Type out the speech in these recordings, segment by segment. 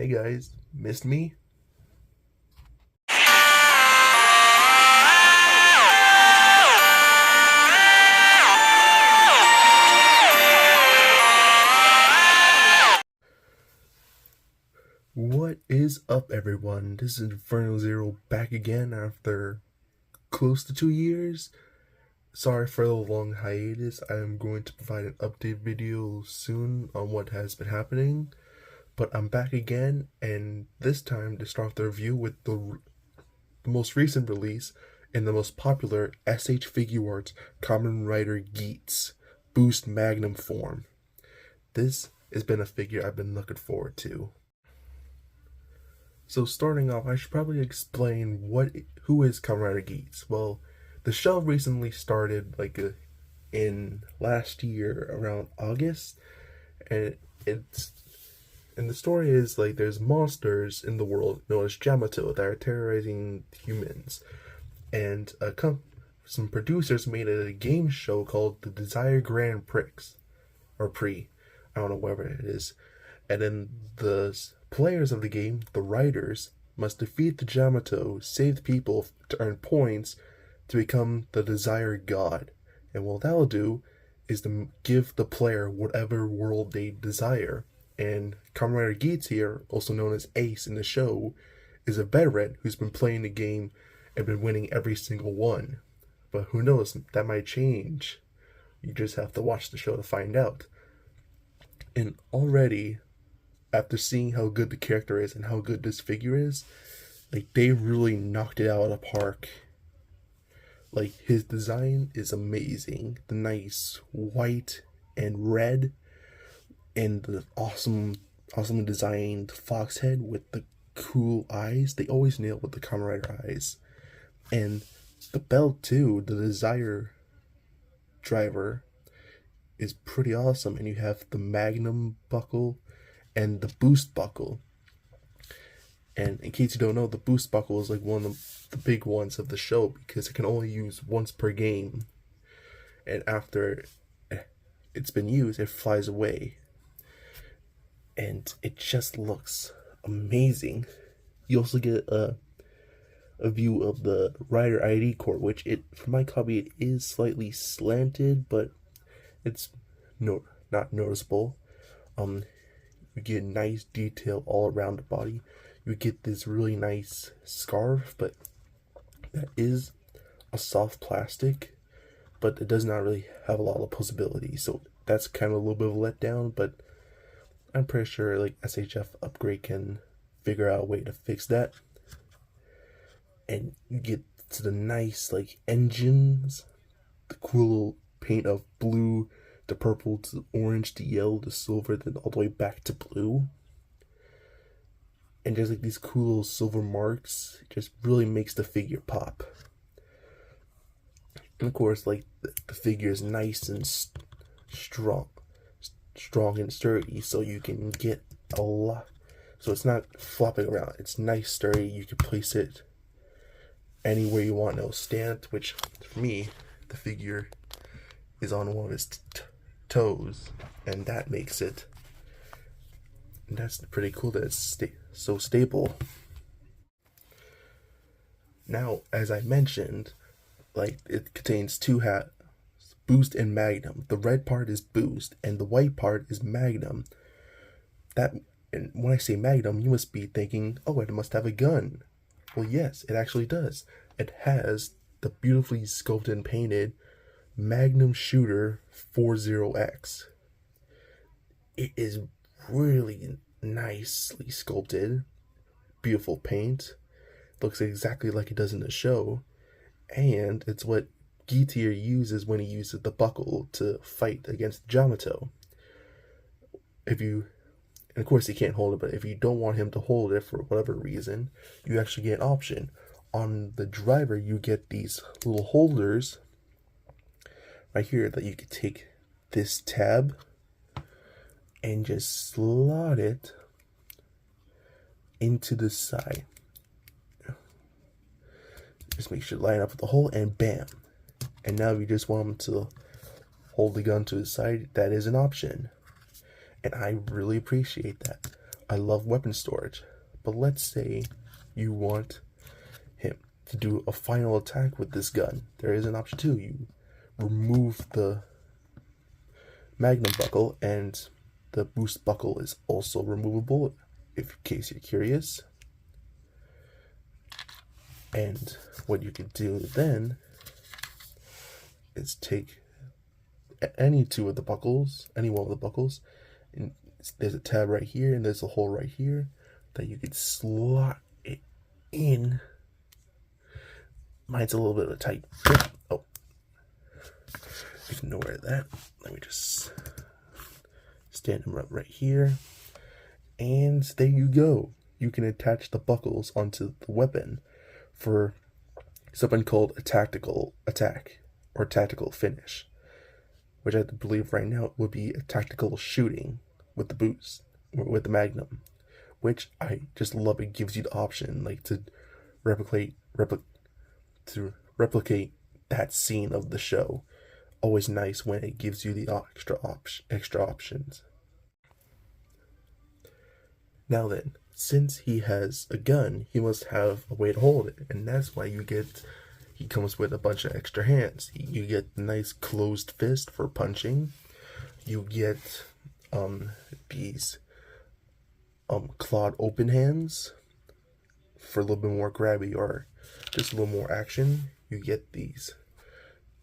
Hey guys, missed me? What is up, everyone? This is Inferno Zero back again after close to 2 years. Sorry for the long hiatus. I am going to provide an update video soon on what has been happening. But I'm back again, and this time to start the review with the most recent release in the most popular SH figuarts Kamen Rider Geats Boost Magnum form. This has been a figure I've been looking forward to. So starting off, I should probably explain who is Kamen Rider Geats. Well, the show recently started in last year around August, and the story is there's monsters in the world known as Yamato that are terrorizing humans, and some producers made a game show called the Desire Grand Prix, or Prix, I don't know whatever it is, and then the players of the game, the riders, must defeat the Yamato, save people to earn points to become the Desire God, and what that'll do is to give the player whatever world they desire. And Kamen Rider Geats here, also known as Ace in the show, is a veteran who's been playing the game and been winning every single one. But who knows, that might change. You just have to watch the show to find out. And already, after seeing how good the character is and how good this figure is, they really knocked it out of the park. His design is amazing. The nice white and red, and the awesome designed fox head with the cool eyes. They always nail with the Kamen Rider eyes. And the belt too, the Desire driver, is pretty awesome. And you have the Magnum buckle and the Boost buckle. And in case you don't know, the Boost buckle is one of the big ones of the show because it can only use once per game. And after it's been used, it flies away. And it just looks amazing. You also get a view of the Rider ID cord, which for my copy it is slightly slanted, but it's not noticeable. You get nice detail all around the body. You get this really nice scarf, but that is a soft plastic, but it does not really have a lot of possibility. So that's kind of a little bit of a letdown, but I'm pretty sure SHF Upgrade can figure out a way to fix that. And you get to the nice engines, the cool paint of blue to purple to orange to yellow to silver, then all the way back to blue. And there's these cool little silver marks. It just really makes the figure pop. And of course, the figure is nice and strong and sturdy, so you can get a lot. So it's not flopping around. It's nice, sturdy. You can place it anywhere you want. No stand, which for me, the figure is on one of his toes, and that makes it. And that's pretty cool that it's so stable. Now, as I mentioned, it contains two hats, Boost and Magnum. The red part is Boost, and the white part is Magnum. And when I say Magnum, you must be thinking, oh, it must have a gun. Well, yes, it actually does. It has the beautifully sculpted and painted Magnum Shooter 40X. It is really nicely sculpted, beautiful paint, looks exactly like it does in the show, and it's what Geats here uses when he uses the buckle to fight against Yamato. And of course he can't hold it, but if you don't want him to hold it for whatever reason, you actually get an option. On the driver, you get these little holders right here that you could take this tab and just slot it into the side. Just make sure to line up with the hole, and bam. And now if you just want him to hold the gun to his side, that is an option. And I really appreciate that. I love weapon storage, but let's say you want him to do a final attack with this gun. There is an option too. You remove the magnum buckle, and the boost buckle is also removable, in case you're curious. And what you can do then is take any two of the buckles, any one of the buckles, and there's a tab right here and there's a hole right here that you can slot it in. Mine's a little bit of a tight fit. Oh, ignore that. Let me just stand them up right here, and there you go. You can attach the buckles onto the weapon for something called a tactical attack or tactical finish, which I believe right now would be a tactical shooting with the boost, with the magnum, which I just love. It gives you the option like to replicate that scene of the show. Always nice when it gives you the extra options. Now then, since he has a gun, he must have a way to hold it, and that's why he comes with a bunch of extra hands. You get the nice closed fist for punching. You get these clawed open hands for a little bit more grabby or just a little more action. You get these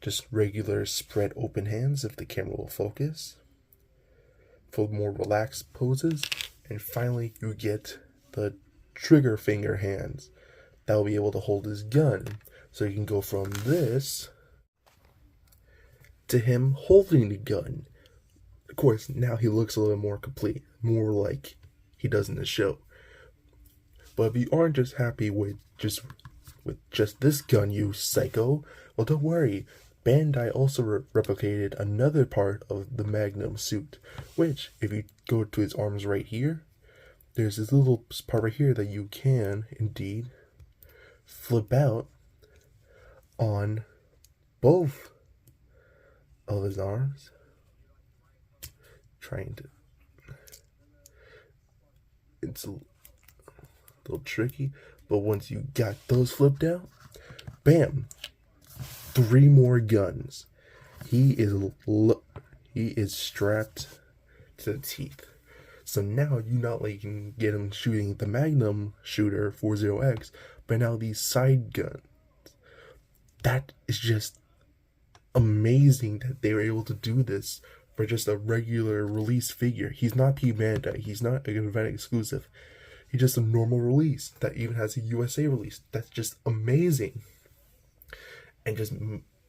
just regular spread open hands if the camera will focus for more relaxed poses. And finally, you get the trigger finger hands that will be able to hold his gun. So you can go from this to him holding the gun. Of course, now he looks a little more complete, more like he does in the show. But if you aren't just happy with just this gun, you psycho, well, don't worry. Bandai also replicated another part of the Magnum suit, which, if you go to his arms right here, there's this little part right here that you can, indeed, flip out on both of his arms. It's a little tricky, but once you got those flipped out, bam! 3 more guns. He is strapped to the teeth. So now you not only can get him shooting the Magnum shooter 40X, but now these side guns. That is just amazing that they were able to do this for just a regular release figure. He's not P Bandai. He's not an event exclusive. He's just a normal release that even has a USA release. That's just amazing. And just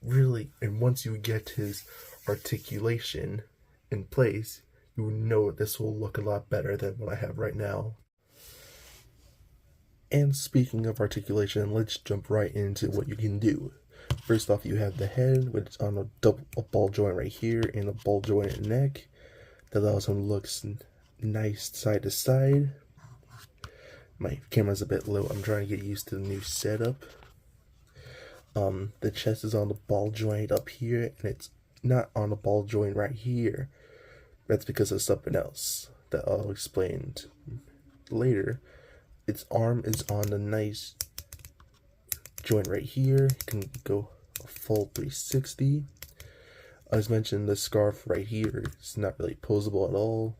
really, and once you get his articulation in place, you know this will look a lot better than what I have right now. And speaking of articulation, let's jump right into what you can do. First off, you have the head, which is on a ball joint right here and a ball joint in the neck. That allows him to look nice side to side. My camera's a bit low. I'm trying to get used to the new setup. The chest is on the ball joint up here, and it's not on the ball joint right here. That's because of something else that I'll explain later. Its arm is on the nice joint right here. You can go a full 360. As mentioned, the scarf right here is not really posable at all.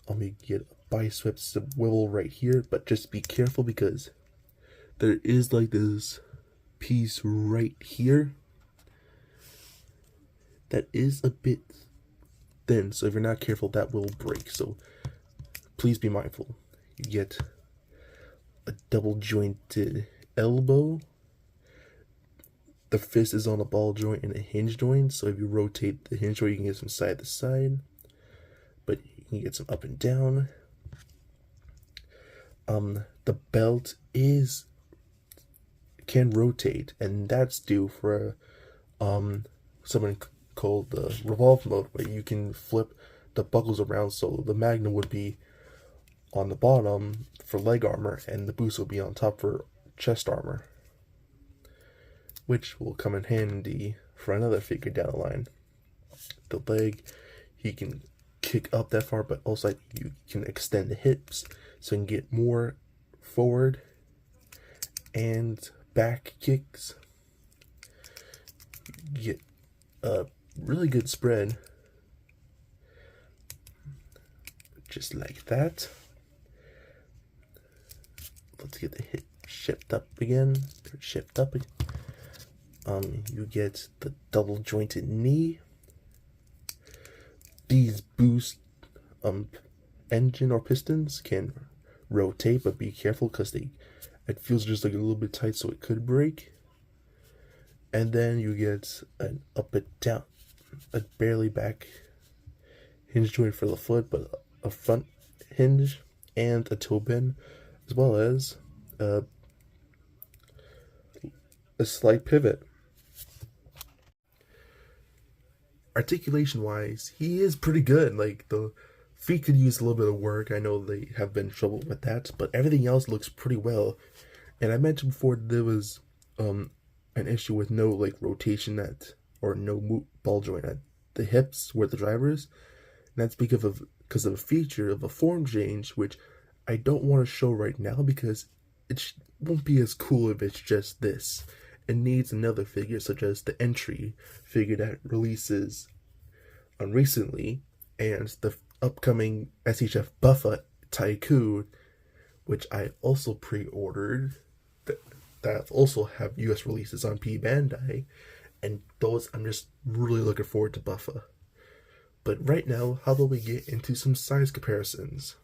You get a bicep swivel right here, but just be careful because there is like this piece right here that is a bit thin, so if you're not careful that will break, so please be mindful. You get a double jointed elbow. The fist is on a ball joint and a hinge joint, so if you rotate the hinge joint you can get some side to side, but you can get some up and down. The belt can rotate, and that's due for something called the revolve mode, where you can flip the buckles around, so the Magnum would be on the bottom for leg armor and the boost will be on top for chest armor, which will come in handy for another figure down the line. The leg, he can kick up that far, but also like you can extend the hips so you can get more forward and back kicks. You get a really good spread, just like that. Let's get the hip shift up again. You get the double jointed knee. These boost engine or pistons can rotate, but be careful because it feels just like a little bit tight, so it could break. And then you get an up and down, a barely back hinge joint for the foot, but a front hinge and a toe bend, as well as a slight pivot. Articulation wise, he is pretty good. Like, the feet could use a little bit of work. I know they have been in trouble with that, but everything else looks pretty well. And I mentioned before there was an issue with no like rotation or no ball joint at the hips where the drivers. And that's because of a feature of a form change, which I don't want to show right now because it won't be as cool if it's just this. It needs another figure, such as the entry figure that releases recently, and the upcoming SHF Buffa Tycoon, which I also pre-ordered, that also have US releases on P Bandai, and those I'm just really looking forward to Buffa. But right now, how about we get into some size comparisons?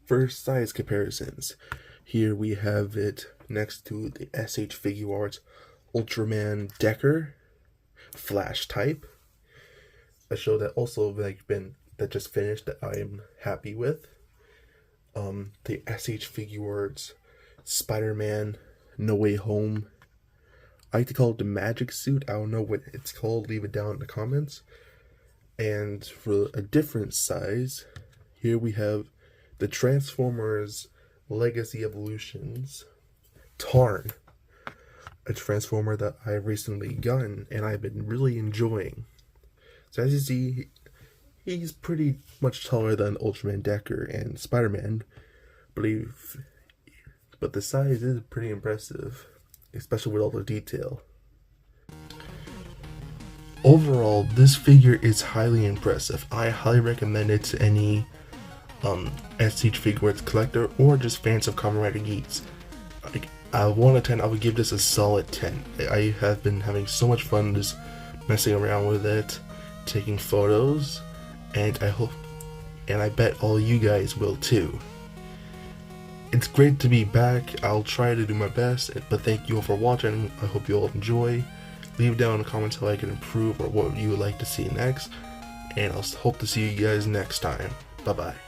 First, size comparisons. Here we have it next to the SH Figuarts Ultraman Decker Flash type, a show that also that just finished that I am happy with. The SH Figuarts Spider-Man No Way Home. I like to call it the magic suit. I don't know what it's called. Leave it down in the comments. And for a different size, here we have the Transformers Legacy Evolutions Tarn, a Transformer that I've recently gotten and I've been really enjoying. So as you see, he's pretty much taller than Ultraman Decker and Spider-Man, but the size is pretty impressive, especially with all the detail. Overall, this figure is highly impressive. I highly recommend it to any SH Figuarts collector or just fans of Kamen Rider Geats. Like, 1 out of 10, I would give this a solid 10. I have been having so much fun just messing around with it, taking photos, and I bet all you guys will too. It's great to be back. I'll try to do my best, but thank you all for watching. I hope you all enjoy. Leave down in the comments how I can improve or what you would like to see next, and I'll hope to see you guys next time. Bye bye.